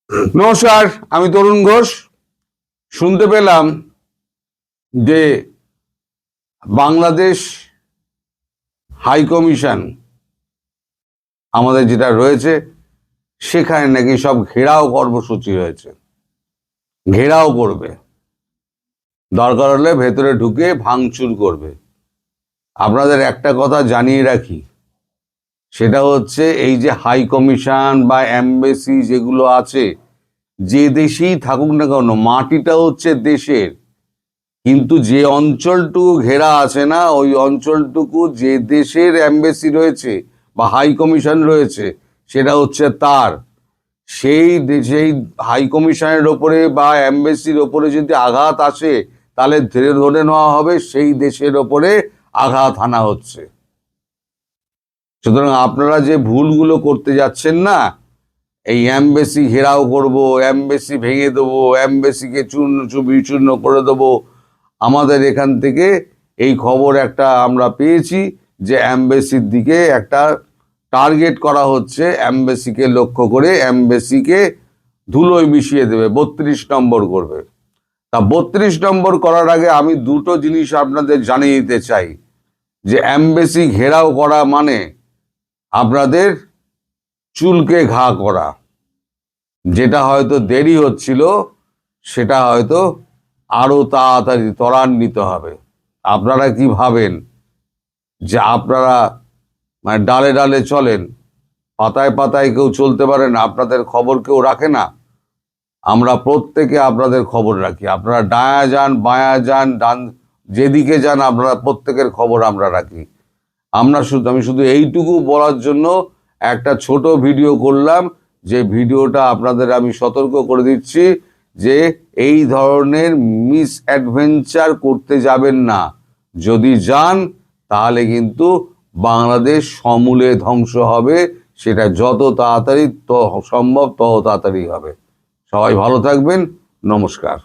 নমস্কার, আমি তরুণ ঘোষ। শুনতে পেলাম যে বাংলাদেশ হাই কমিশন আমাদের যেটা রয়েছে সেখানে নাকি সব ঘেরাও কর্মসূচি হয়েছে, ঘেরাও করবে, দরকার হলে ভেতরে ঢুকে ভাঙচুর করবে। আপনাদের একটা কথা জানিয়ে রাখি, সেটা হচ্ছে এই যে হাই কমিশন বা এমবেসি যেগুলো আছে, যে দেশেই থাকুক না কেন, মাটিটা হচ্ছে দেশের, কিন্তু যে অঞ্চলটুকু ঘেরা আছে না, ওই অঞ্চলটুকু যে দেশের এমবেসি রয়েছে বা হাই কমিশন রয়েছে সেটা হচ্ছে তার। সেই হাই কমিশনের ওপরে বা এমবেসির ওপরে যদি আঘাত আসে, তাহলে ধরে নেওয়া হবে সেই দেশের ওপরে আঘাত হানা হচ্ছে। সুতরাং আপনারা যে ভুলগুলো করতে যাচ্ছেন না, এই এমবেসি ঘেরাও করব, এমবেসি ভেঙে দেবো, এমবেসিকে চূর্ণ বিচূর্ণ করে দেবো, আমাদের এখান থেকে এই খবর একটা আমরা পেয়েছি যে এমবেসির দিকে একটা টার্গেট করা হচ্ছে, এমবেসিকে লক্ষ্য করে এমবেসিকে ধুলোয় মিশিয়ে দেবে, 32 নম্বর করবে। তা 32 নম্বর করার আগে আমি দুটো জিনিস আপনাদের জানিয়ে দিতে চাই যে এমবেসি ঘেরাও করা মানে আপনাদের চুলকে ঘা করা। যেটা হয়তো দেরি হচ্ছিল সেটা হয়তো আরো তাড়াতাড়ি ত্বরান্বিত হবে। আপনারা কি ভাবেন যে আপনারা মানে ডালে ডালে চলেন, পাতায় পাতায় কেউ চলতে পারে না? আপনাদের খবর কেউ রাখে না? আমরা প্রত্যেকে আপনাদের খবর রাখি। আপনারা ডায়া যান, বায়া যান, ডান, যেদিকে যান, আপনারা প্রত্যেকের খবর আমরা রাখি। আমি শুধু এইটুকু বলার জন্য একটা ছোট ভিডিও করলাম, যে ভিডিওটা আপনাদের আমি সতর্ক করে দিচ্ছি যে এই ধরনের মিস অ্যাডভেঞ্চার করতে যাবেন না। যদি যান তাহলে কিন্তু বাংলাদেশ সমূলে ধ্বংস হবে। সেটা যত তাড়াতাড়ি সম্ভব তত তাড়াতাড়ি হবে। সবাই ভালো থাকবেন। নমস্কার।